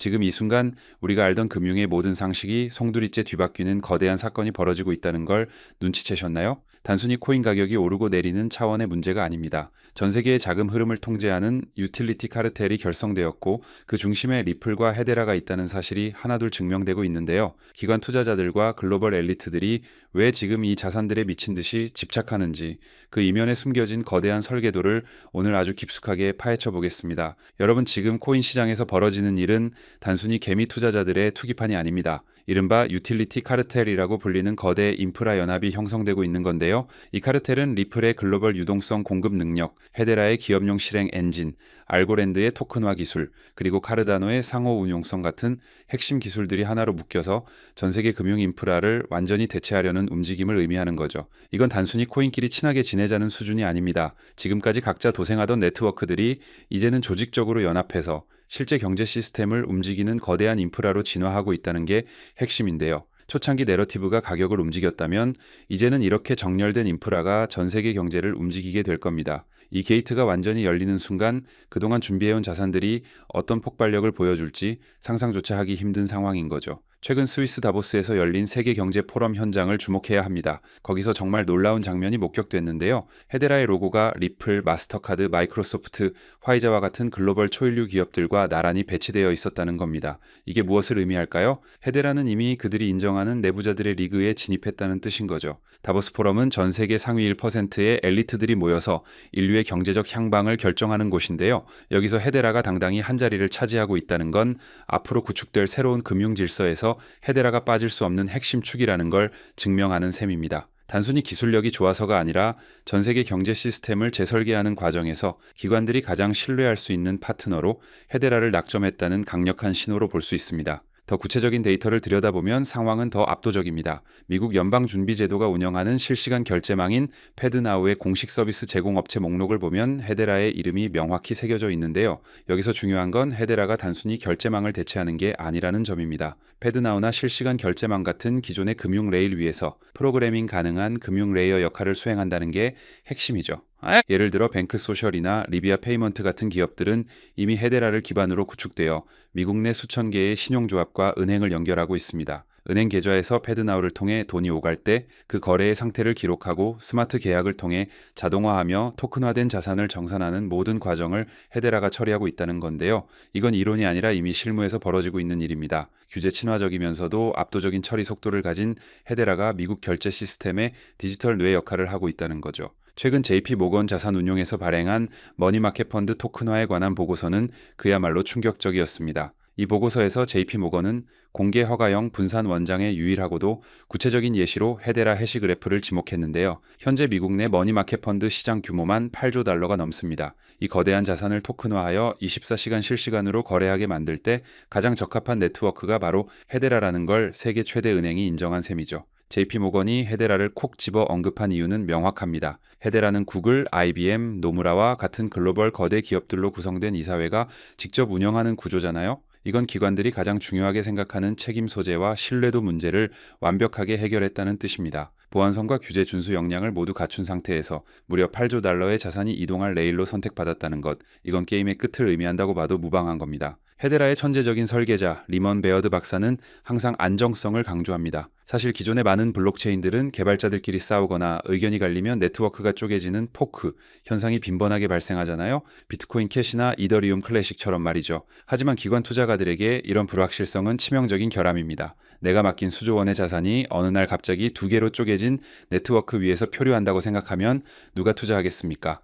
지금 이 순간 우리가 알던 금융의 모든 상식이 송두리째 뒤바뀌는 거대한 사건이 벌어지고 있다는 걸 눈치채셨나요? 단순히 코인 가격이 오르고 내리는 차원의 문제가 아닙니다. 전 세계의 자금 흐름을 통제하는 유틸리티 카르텔이 결성되었고 그 중심에 리플과 헤데라가 있다는 사실이 하나둘 증명되고 있는데요. 기관 투자자들과 글로벌 엘리트들이 왜 지금 이 자산들에 미친 듯이 집착하는지 그 이면에 숨겨진 거대한 설계도를 오늘 아주 깊숙하게 파헤쳐 보겠습니다. 여러분, 지금 코인 시장에서 벌어지는 일은 단순히 개미 투자자들의 투기판이 아닙니다. 이른바 유틸리티 카르텔이라고 불리는 거대 인프라 연합이 형성되고 있는 건데요. 이 카르텔은 리플의 글로벌 유동성 공급 능력, 헤데라의 기업용 실행 엔진, 알고랜드의 토큰화 기술, 그리고 카르다노의 상호 운용성 같은 핵심 기술들이 하나로 묶여서 전 세계 금융 인프라를 완전히 대체하려는 움직임을 의미하는 거죠. 이건 단순히 코인끼리 친하게 지내자는 수준이 아닙니다. 지금까지 각자 도생하던 네트워크들이 이제는 조직적으로 연합해서 실제 경제 시스템을 움직이는 거대한 인프라로 진화하고 있다는 게 핵심인데요. 초창기 내러티브가 가격을 움직였다면 이제는 이렇게 정렬된 인프라가 전 세계 경제를 움직이게 될 겁니다. 이 게이트가 완전히 열리는 순간 그동안 준비해온 자산들이 어떤 폭발력을 보여줄지 상상조차 하기 힘든 상황인 거죠. 최근 스위스 다보스에서 열린 세계 경제 포럼 현장을 주목해야 합니다. 거기서 정말 놀라운 장면이 목격됐는데요. 헤데라의 로고가 리플, 마스터카드, 마이크로소프트, 화이자와 같은 글로벌 초일류 기업들과 나란히 배치되어 있었다는 겁니다. 이게 무엇을 의미할까요? 헤데라는 이미 그들이 인정하는 내부자들의 리그에 진입했다는 뜻인 거죠. 다보스 포럼은 전 세계 상위 1%의 엘리트들이 모여서 인류의 경제적 향방을 결정하는 곳인데요. 여기서 헤데라가 당당히 한자리를 차지하고 있다는 건 앞으로 구축될 새로운 금융 질서에서 헤데라가 빠질 수 없는 핵심 축이라는 걸 증명하는 셈입니다. 단순히 기술력이 좋아서가 아니라 전 세계 경제 시스템을 재설계하는 과정에서 기관들이 가장 신뢰할 수 있는 파트너로 헤데라를 낙점했다는 강력한 신호로 볼 수 있습니다. 더 구체적인 데이터를 들여다보면 상황은 더 압도적입니다. 미국 연방준비제도가 운영하는 실시간 결제망인 패드나우의 공식 서비스 제공업체 목록을 보면 헤데라의 이름이 명확히 새겨져 있는데요. 여기서 중요한 건 헤데라가 단순히 결제망을 대체하는 게 아니라는 점입니다. 패드나우나 실시간 결제망 같은 기존의 금융 레일 위에서 프로그래밍 가능한 금융 레이어 역할을 수행한다는 게 핵심이죠. 예를 들어 뱅크소셜이나 리비아 페이먼트 같은 기업들은 이미 헤데라를 기반으로 구축되어 미국 내 수천 개의 신용조합과 은행을 연결하고 있습니다. 은행 계좌에서 패드나우를 통해 돈이 오갈 때 그 거래의 상태를 기록하고 스마트 계약을 통해 자동화하며 토큰화된 자산을 정산하는 모든 과정을 헤데라가 처리하고 있다는 건데요. 이건 이론이 아니라 이미 실무에서 벌어지고 있는 일입니다. 규제 친화적이면서도 압도적인 처리 속도를 가진 헤데라가 미국 결제 시스템의 디지털 뇌 역할을 하고 있다는 거죠. 최근 JP 모건 자산운용에서 발행한 머니마켓 펀드 토큰화에 관한 보고서는 그야말로 충격적이었습니다. 이 보고서에서 JP 모건은 공개 허가형 분산 원장의 유일하고도 구체적인 예시로 헤데라 해시 그래프를 지목했는데요. 현재 미국 내 머니마켓 펀드 시장 규모만 8조 달러가 넘습니다. 이 거대한 자산을 토큰화하여 24시간 실시간으로 거래하게 만들 때 가장 적합한 네트워크가 바로 헤데라라는 걸 세계 최대 은행이 인정한 셈이죠. JP모건이 헤데라를 콕 집어 언급한 이유는 명확합니다. 헤데라는 구글, IBM, 노무라와 같은 글로벌 거대 기업들로 구성된 이사회가 직접 운영하는 구조잖아요. 이건 기관들이 가장 중요하게 생각하는 책임 소재와 신뢰도 문제를 완벽하게 해결했다는 뜻입니다. 보안성과 규제 준수 역량을 모두 갖춘 상태에서 무려 8조 달러의 자산이 이동할 레일로 선택받았다는 것, 이건 게임의 끝을 의미한다고 봐도 무방한 겁니다. 헤데라의 천재적인 설계자 리먼 베어드 박사는 항상 안정성을 강조합니다. 사실 기존의 많은 블록체인들은 개발자들끼리 싸우거나 의견이 갈리면 네트워크가 쪼개지는 포크 현상이 빈번하게 발생하잖아요. 비트코인 캐시나 이더리움 클래식처럼 말이죠. 하지만 기관 투자가들에게 이런 불확실성은 치명적인 결함입니다. 내가 맡긴 수조 원의 자산이 어느 날 갑자기 두 개로 쪼개진 네트워크 위에서 표류한다고 생각하면 누가 투자하겠습니까?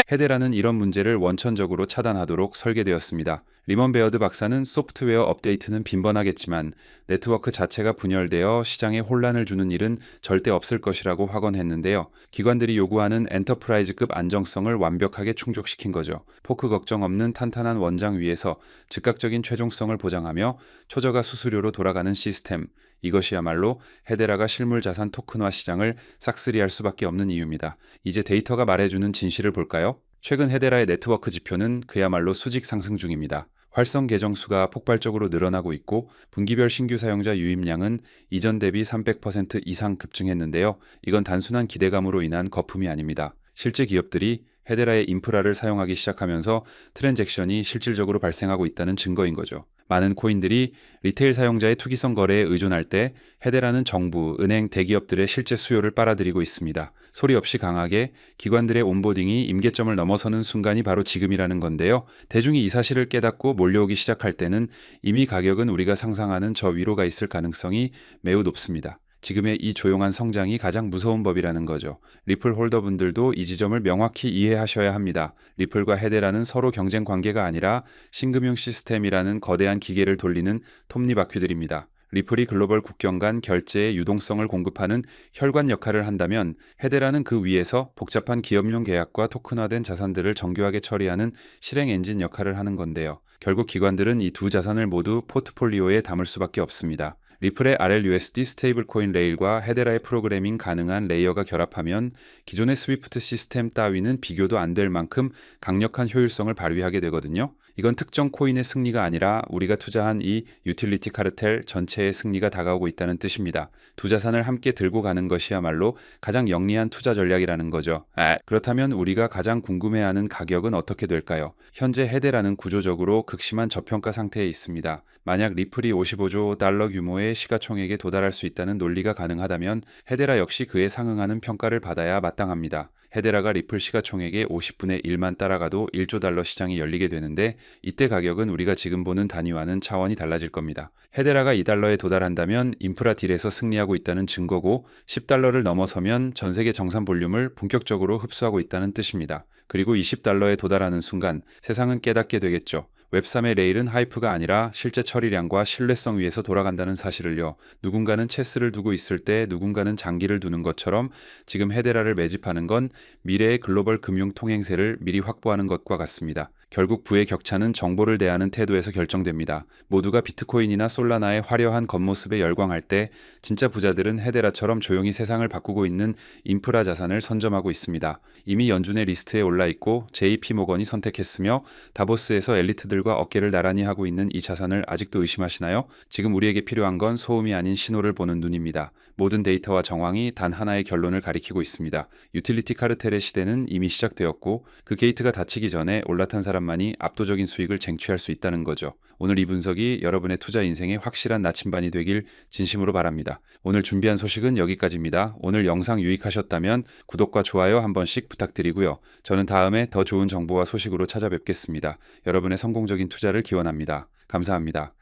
헤데라는 이런 문제를 원천적으로 차단하도록 설계되었습니다. 리먼 베어드 박사는 소프트웨어 업데이트는 빈번하겠지만 네트워크 자체가 분열되어 시장에 혼란을 주는 일은 절대 없을 것이라고 확언했는데요. 기관들이 요구하는 엔터프라이즈급 안정성을 완벽하게 충족시킨 거죠. 포크 걱정 없는 탄탄한 원장 위에서 즉각적인 최종성을 보장하며 초저가 수수료로 돌아가는 시스템. 이것이야말로 헤데라가 실물자산 토큰화 시장을 싹쓸이할 수밖에 없는 이유입니다. 이제 데이터가 말해주는 진실을 볼까요? 최근 헤데라의 네트워크 지표는 그야말로 수직 상승 중입니다. 활성 계정 수가 폭발적으로 늘어나고 있고 분기별 신규 사용자 유입량은 이전 대비 300% 이상 급증했는데요. 이건 단순한 기대감으로 인한 거품이 아닙니다. 실제 기업들이 헤데라의 인프라를 사용하기 시작하면서 트랜잭션이 실질적으로 발생하고 있다는 증거인 거죠. 많은 코인들이 리테일 사용자의 투기성 거래에 의존할 때 헤데라는 정부, 은행, 대기업들의 실제 수요를 빨아들이고 있습니다. 소리 없이 강하게 기관들의 온보딩이 임계점을 넘어서는 순간이 바로 지금이라는 건데요. 대중이 이 사실을 깨닫고 몰려오기 시작할 때는 이미 가격은 우리가 상상하는 저 위로가 있을 가능성이 매우 높습니다. 지금의 이 조용한 성장이 가장 무서운 법이라는 거죠. 리플 홀더분들도 이 지점을 명확히 이해하셔야 합니다. 리플과 헤데라는 서로 경쟁 관계가 아니라 신금융 시스템이라는 거대한 기계를 돌리는 톱니바퀴들입니다. 리플이 글로벌 국경 간 결제의 유동성을 공급하는 혈관 역할을 한다면 헤데라는 그 위에서 복잡한 기업용 계약과 토큰화된 자산들을 정교하게 처리하는 실행 엔진 역할을 하는 건데요. 결국 기관들은 이 두 자산을 모두 포트폴리오에 담을 수밖에 없습니다. 리플의 RLUSD 스테이블 코인 레일과 헤데라의 프로그래밍 가능한 레이어가 결합하면 기존의 스위프트 시스템 따위는 비교도 안 될 만큼 강력한 효율성을 발휘하게 되거든요. 이건 특정 코인의 승리가 아니라 우리가 투자한 이 유틸리티 카르텔 전체의 승리가 다가오고 있다는 뜻입니다. 두 자산을 함께 들고 가는 것이야말로 가장 영리한 투자 전략이라는 거죠. 그렇다면 우리가 가장 궁금해하는 가격은 어떻게 될까요? 현재 헤데라는 구조적으로 극심한 저평가 상태에 있습니다. 만약 리플이 55조 달러 규모의 시가총액에 도달할 수 있다는 논리가 가능하다면 헤데라 역시 그에 상응하는 평가를 받아야 마땅합니다. 헤데라가 리플 시가총액의 50분의 1만 따라가도 1조 달러 시장이 열리게 되는데 이때 가격은 우리가 지금 보는 단위와는 차원이 달라질 겁니다. 헤데라가 2달러에 도달한다면 인프라 딜에서 승리하고 있다는 증거고 10달러를 넘어서면 전 세계 정산 볼륨을 본격적으로 흡수하고 있다는 뜻입니다. 그리고 20달러에 도달하는 순간 세상은 깨닫게 되겠죠. 웹3의 레일은 하이프가 아니라 실제 처리량과 신뢰성 위에서 돌아간다는 사실을요. 누군가는 체스를 두고 있을 때 누군가는 장기를 두는 것처럼 지금 헤데라를 매집하는 건 미래의 글로벌 금융 통행세를 미리 확보하는 것과 같습니다. 결국 부의 격차는 정보를 대하는 태도에서 결정됩니다. 모두가 비트코인이나 솔라나의 화려한 겉모습에 열광할 때 진짜 부자들은 헤데라처럼 조용히 세상을 바꾸고 있는 인프라 자산을 선점하고 있습니다. 이미 연준의 리스트에 올라있고 JP모건이 선택했으며 다보스에서 엘리트들과 어깨를 나란히 하고 있는 이 자산을 아직도 의심하시나요? 지금 우리에게 필요한 건 소음이 아닌 신호를 보는 눈입니다. 모든 데이터와 정황이 단 하나의 결론을 가리키고 있습니다. 유틸리티 카르텔의 시대는 이미 시작되었고 그 게이트가 닫히기 전에 올라탄 사람만이 압도적인 수익을 쟁취할 수 있다는 거죠. 오늘 이 분석이 여러분의 투자 인생에 확실한 나침반이 되길 진심으로 바랍니다. 오늘 준비한 소식은 여기까지입니다. 오늘 영상 유익하셨다면 구독과 좋아요 한 번씩 부탁드리고요. 저는 다음에 더 좋은 정보와 소식으로 찾아뵙겠습니다. 여러분의 성공적인 투자를 기원합니다. 감사합니다.